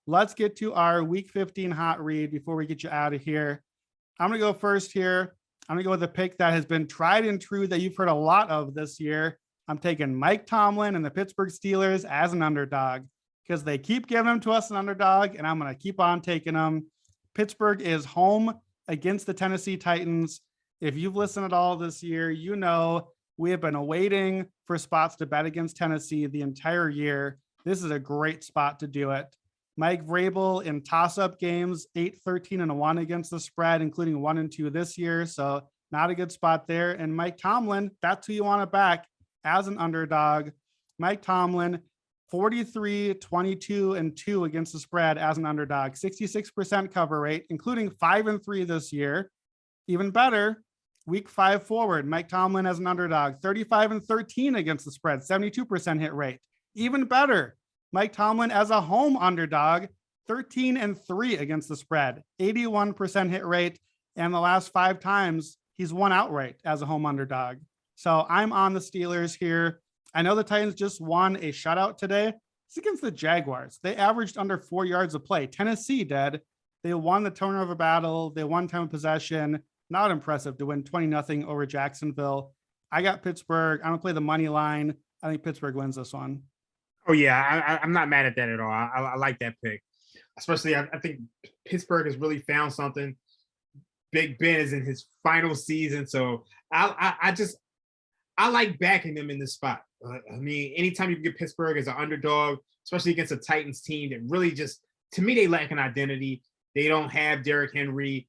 let's get to our week 15 hot read before we get you out of here. I'm going to go first here. I'm going to go with a pick that has been tried and true that you've heard a lot of this year. I'm taking Mike Tomlin and the Pittsburgh Steelers as an underdog because they keep giving them to us an underdog, and I'm going to keep on taking them. Pittsburgh is home against the Tennessee Titans. If you've listened at all this year, you know we have been waiting for spots to bet against Tennessee the entire year. This is a great spot to do it. Mike Vrabel in toss-up games, 8-13-1 against the spread, including 1-2 this year. So not a good spot there. And Mike Tomlin, that's who you want to back as an underdog. Mike Tomlin, 43-22-2 against the spread as an underdog, 66% cover rate, including 5-3 this year. Even better, week 5 forward, Mike Tomlin as an underdog, 35-13 against the spread, 72% hit rate. Even better, Mike Tomlin as a home underdog, 13-3 against the spread, 81% hit rate. And the last 5 times he's won outright as a home underdog. So I'm on the Steelers here. I know the Titans just won a shutout today. It's against the Jaguars. They averaged under 4 yards of play. Tennessee did. They won the turnover battle. They won time of possession. Not impressive to win 20-0 over Jacksonville. I got Pittsburgh. I'm going to play the money line. I think Pittsburgh wins this one. Oh, yeah, I'm not mad at that at all. I like that pick. Especially, I think Pittsburgh has really found something. Big Ben is in his final season, so I like backing them in this spot. I mean, anytime you can get Pittsburgh as an underdog, especially against a Titans team that really just, to me, they lack an identity. They don't have Derrick Henry.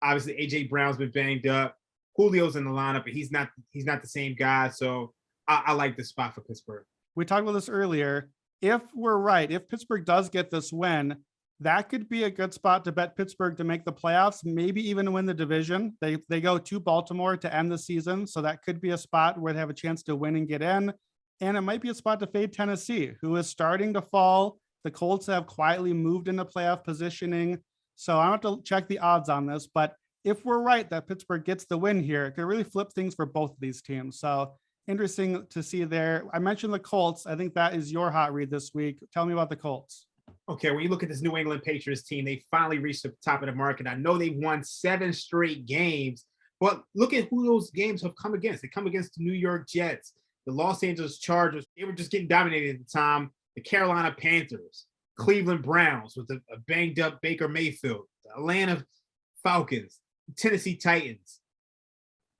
Obviously, AJ Brown's been banged up. Julio's in the lineup, but he's not the same guy. So I like this spot for Pittsburgh. We talked about this earlier. If we're right, if Pittsburgh does get this win, that could be a good spot to bet Pittsburgh to make the playoffs, maybe even win the division. They go to Baltimore to end the season. So that could be a spot where they have a chance to win and get in. And it might be a spot to fade Tennessee, who is starting to fall. The Colts have quietly moved into playoff positioning. So I don't have to check the odds on this, but if we're right that Pittsburgh gets the win here, it could really flip things for both of these teams. So interesting to see there. I mentioned the Colts. I think that is your hot read this week. Tell me about the Colts. Okay, when you look at this New England Patriots team, they finally reached the top of the market. I know they've won 7 straight games, but look at who those games have come against. They come against the New York Jets, the Los Angeles Chargers. They were just getting dominated at the time. The Carolina Panthers, Cleveland Browns with a banged up Baker Mayfield, the Atlanta Falcons, Tennessee Titans.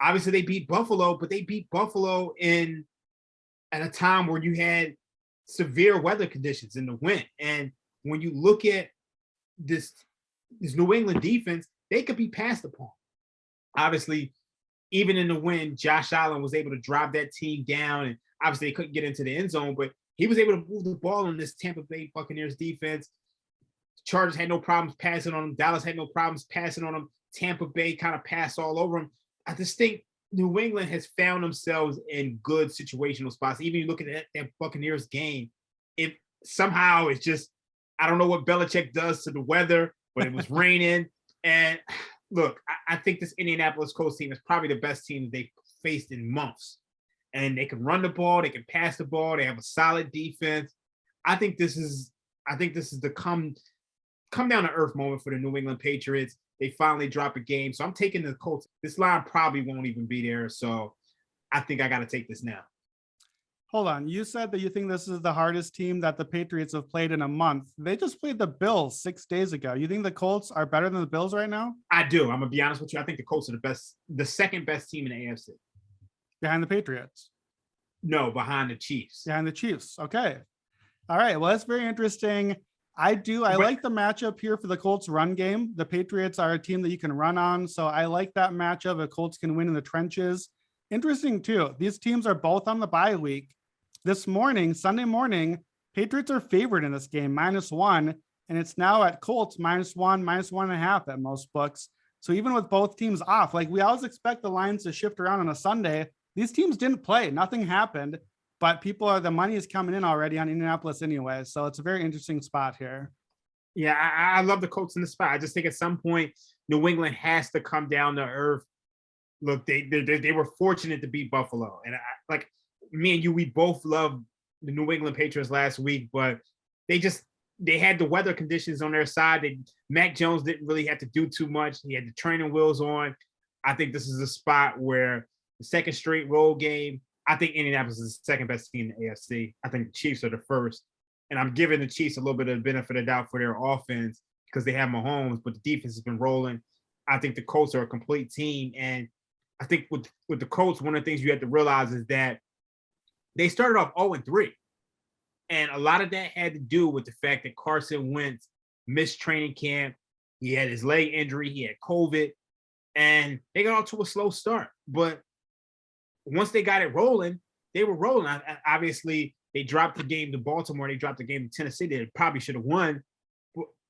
Obviously, they beat Buffalo, but they beat Buffalo at a time where you had severe weather conditions in the wind. And when you look at this New England defense, they could be passed upon. Obviously, even in the wind, Josh Allen was able to drive that team down, and obviously they couldn't get into the end zone, but he was able to move the ball in this Tampa Bay Buccaneers defense. Chargers had no problems passing on them. Dallas had no problems passing on them. Tampa Bay kind of passed all over them. I just think New England has found themselves in good situational spots. Even you look at that Buccaneers game, it somehow it's just, I don't know what Belichick does to the weather, but it was raining. And look, I think this Indianapolis Colts team is probably the best team they've faced in months. And they can run the ball, they can pass the ball, they have a solid defense. I think this is the come down to earth moment for the New England Patriots. They finally drop a game. So I'm taking the Colts. This line probably won't even be there. So I think I got to take this now. Hold on. You said that you think this is the hardest team that the Patriots have played in a month. They just played the Bills 6 days ago. You think the Colts are better than the Bills right now? I do. I'm going to be honest with you. I think the Colts are the second best team in the AFC. Behind the Patriots? No, behind the Chiefs. Behind the Chiefs. Okay. All right. Well, that's very interesting. I like the matchup here for the Colts run game. The Patriots are a team that you can run on. So I like that matchup. The Colts can win in the trenches. Interesting too. These teams are both on the bye week. This morning, Sunday morning, Patriots are favored in this game, -1. And it's now at Colts -1, -1.5 at most books. So even with both teams off, like we always expect the lines to shift around on a Sunday. These teams didn't play. Nothing happened. But the money is coming in already on Indianapolis anyway. So it's a very interesting spot here. Yeah, I love the Colts in the spot. I just think at some point, New England has to come down to earth. Look, they were fortunate to beat Buffalo. And like me and you, we both love the New England Patriots last week, but they just they had the weather conditions on their side. Mac Jones didn't really have to do too much. He had the training wheels on. I think this is a spot where the second straight road game, I think Indianapolis is the second best team in the AFC. I think the Chiefs are the first. And I'm giving the Chiefs a little bit of the benefit of doubt for their offense because they have Mahomes, but the defense has been rolling. I think the Colts are a complete team. And I think with the Colts, one of the things you have to realize is that they started off 0-3. And a lot of that had to do with the fact that Carson Wentz missed training camp. He had his leg injury. He had COVID. And they got off to a slow start. But once they got it rolling, they were rolling. Obviously, they dropped the game to Baltimore. They dropped the game to Tennessee. They probably should have won.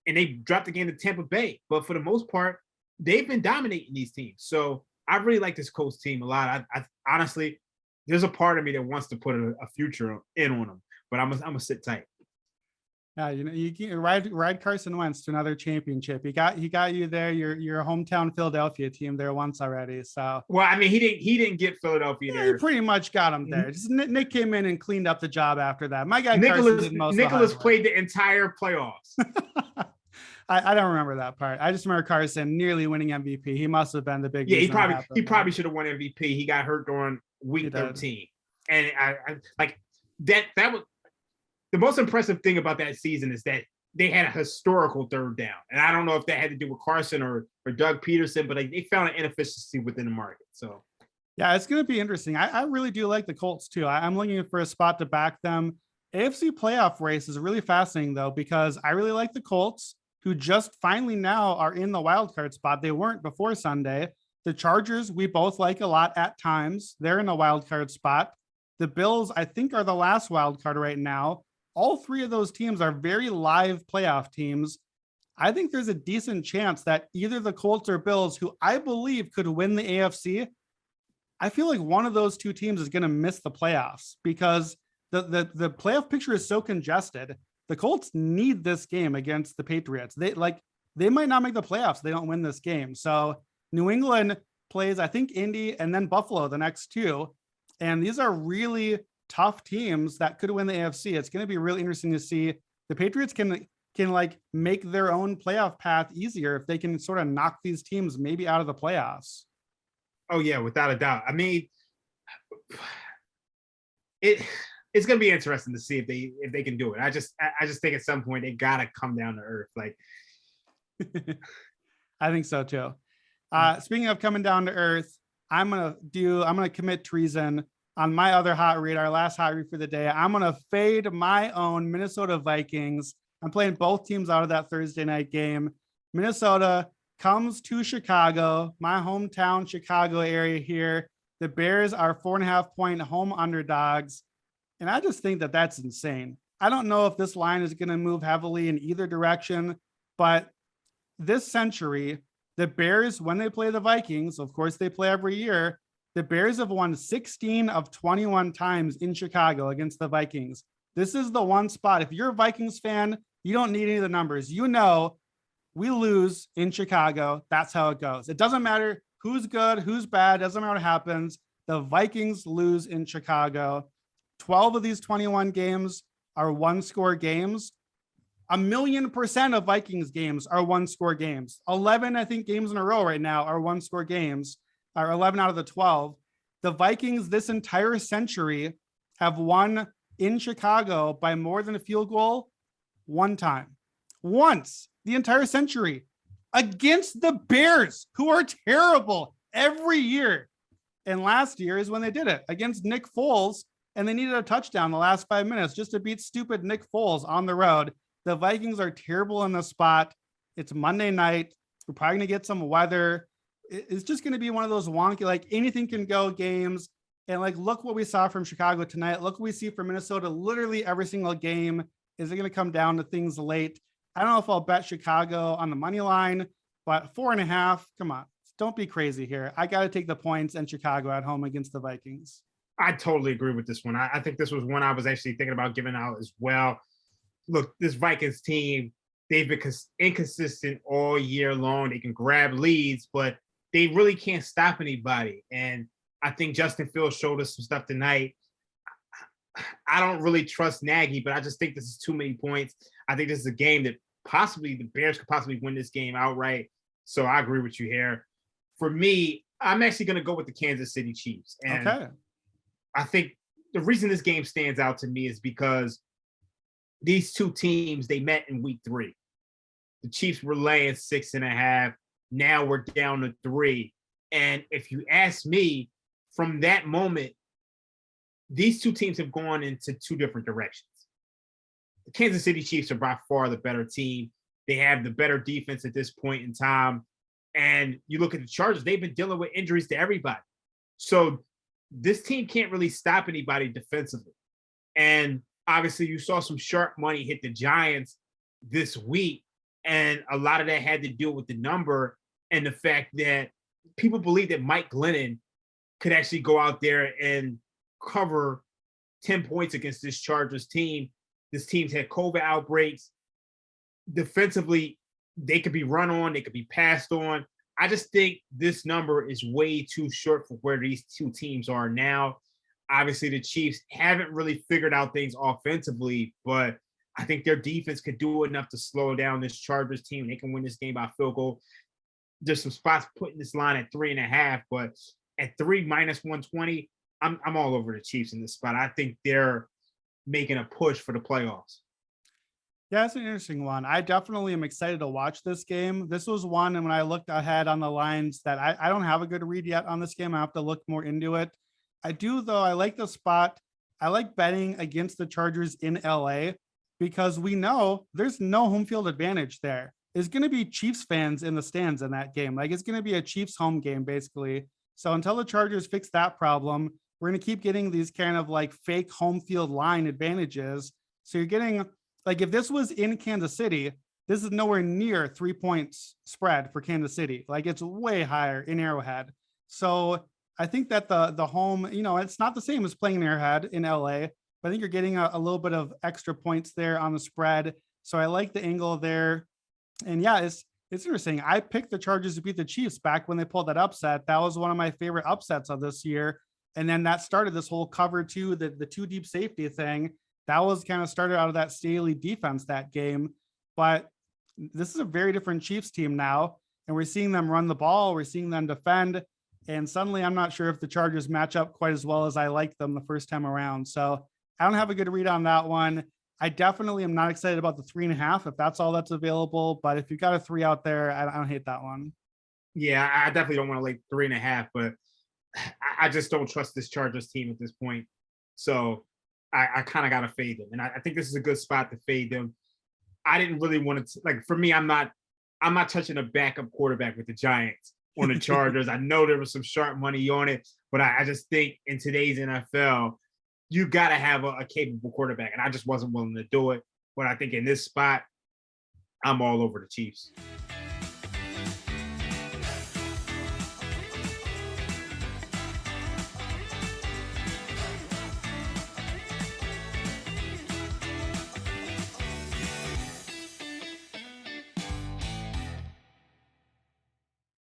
And they dropped the game to Tampa Bay. But for the most part, they've been dominating these teams. So I really like this Colts team a lot. I honestly, there's a part of me that wants to put a future in on them. But I'm gonna sit tight. Yeah, you can ride Carson Wentz to another championship. He got you there. Your hometown Philadelphia team there once already. So well, I mean, he didn't get Philadelphia there. He pretty much got him there. Just Nick came in and cleaned up the job after that. My guy Nicholas played the entire playoffs. I don't remember that part. I just remember Carson nearly winning MVP. He must have been the big. Yeah, he probably should have won MVP. He got hurt during week 13, and I like that was. The most impressive thing about that season is that they had a historical third down. And I don't know if that had to do with Carson or Doug Peterson, but they found an inefficiency within the market. So, yeah, it's going to be interesting. I really do like the Colts, too. I'm looking for a spot to back them. AFC playoff race is really fascinating, though, because I really like the Colts, who just finally now are in the wild card spot. They weren't before Sunday. The Chargers, we both like a lot at times. They're in the wild card spot. The Bills, I think, are the last wild card right now. All three of those teams are very live playoff teams. I think there's a decent chance that either the Colts or Bills, who I believe could win the AFC, I feel like one of those two teams is going to miss the playoffs because the playoff picture is so congested. The Colts need this game against the Patriots. They might not make the playoffs. They don't win this game. So New England plays, I think, Indy and then Buffalo the next two. And these are really tough teams that could win the AFC. It's going to be really interesting to see. The Patriots can like make their own playoff path easier if they can sort of knock these teams maybe out of the playoffs. Oh yeah, without a doubt. I mean, it's going to be interesting to see if they can do it. I just think at some point they got to come down to earth. Like, I think so too. Speaking of coming down to earth, I'm gonna commit treason on my other hot read, our last hot read for the day. I'm going to fade my own Minnesota Vikings. I'm playing both teams out of that Thursday night game. Minnesota comes to Chicago, my hometown Chicago area here. The Bears are 4.5-point home underdogs. And I just think that that's insane. I don't know if this line is going to move heavily in either direction, but this century, the Bears, when they play the Vikings, of course they play every year, the Bears have won 16 of 21 times in Chicago against the Vikings. This is the one spot. If you're a Vikings fan, you don't need any of the numbers. You know, we lose in Chicago. That's how it goes. It doesn't matter who's good, who's bad. Doesn't matter what happens. The Vikings lose in Chicago. 12 of these 21 games are one-score games. 1,000,000% of Vikings games are one-score games. 11, I think, games in a row right now are one-score games. Or 11 out of the 12. The Vikings this entire century have won in Chicago by more than a field goal one time. Once the entire century against the Bears, who are terrible every year. And last year is when they did it against Nick Foles, and they needed a touchdown the last 5 minutes just to beat stupid Nick Foles on the road. The Vikings are terrible in the spot. It's Monday night. We're probably going to get some weather. It's just going to be one of those wonky, like anything can go games. And like, look what we saw from Chicago tonight. Look what we see from Minnesota. Literally every single game. Is it going to come down to things late? I don't know if I'll bet Chicago on the money line, but 4.5. Come on. Don't be crazy here. I got to take the points and Chicago at home against the Vikings. I totally agree with this one. I think this was one I was actually thinking about giving out as well. Look, this Vikings team, they've been inconsistent all year long. They can grab leads, but they really can't stop anybody. And I think Justin Fields showed us some stuff tonight. I don't really trust Nagy, but I just think this is too many points. I think this is a game that possibly the Bears could possibly win this game outright. So I agree with you here. For me, I'm actually going to go with the Kansas City Chiefs. And Okay. I think the reason this game stands out to me is because these two teams, they met in week 3. The Chiefs were laying 6.5. Now we're down to 3. And if you ask me, from that moment, these two teams have gone into two different directions. The Kansas City Chiefs are by far the better team. They have the better defense at this point in time. And you look at the Chargers, they've been dealing with injuries to everybody. So this team can't really stop anybody defensively. And obviously, you saw some sharp money hit the Giants this week. And a lot of that had to do with the number and the fact that people believe that Mike Glennon could actually go out there and cover 10 points against this Chargers team. This team's had COVID outbreaks. Defensively, they could be run on, they could be passed on. I just think this number is way too short for where these two teams are now. Obviously, the Chiefs haven't really figured out things offensively, but I think their defense could do enough to slow down this Chargers team. They can win this game by field goal. There's some spots putting this line at 3.5, but at 3 minus 120, I'm all over the Chiefs in this spot. I think they're making a push for the playoffs. Yeah, it's an interesting one. I definitely am excited to watch this game. This was one, and when I looked ahead on the lines, that I don't have a good read yet on this game. I have to look more into it. I do, though. I like the spot. I like betting against the Chargers in LA because we know there's no home field advantage there. There's going to be Chiefs fans in the stands in that game. Like, it's going to be a Chiefs home game, basically. So until the Chargers fix that problem, we're going to keep getting these kind of like fake home field line advantages. So you're getting, like, if this was in Kansas City, this is nowhere near 3 points spread for Kansas City. Like, it's way higher in Arrowhead. So I think that the home, it's not the same as playing in Arrowhead in LA, but I think you're getting a little bit of extra points there on the spread. So I like the angle there. And yeah, it's interesting. I picked the Chargers to beat the Chiefs back when they pulled that upset. That was one of my favorite upsets of this year. And then that started this whole cover 2, the 2 deep safety thing. That was kind of started out of that Staley defense that game. But this is a very different Chiefs team now. And we're seeing them run the ball. We're seeing them defend. And suddenly I'm not sure if the Chargers match up quite as well as I liked them the first time around. So I don't have a good read on that one. I definitely am not excited about the 3.5 if that's all that's available. But if you've got a 3 out there, I don't hate that one. Yeah, I definitely don't want to lay 3.5, but I just don't trust this Chargers team at this point. So I kind of got to fade them. And I think this is a good spot to fade them. I didn't really want to, like, for me, I'm not touching a backup quarterback with the Giants on the Chargers. I know there was some sharp money on it, but I just think in today's NFL, you got to have a capable quarterback. And I just wasn't willing to do it. But I think in this spot, I'm all over the Chiefs.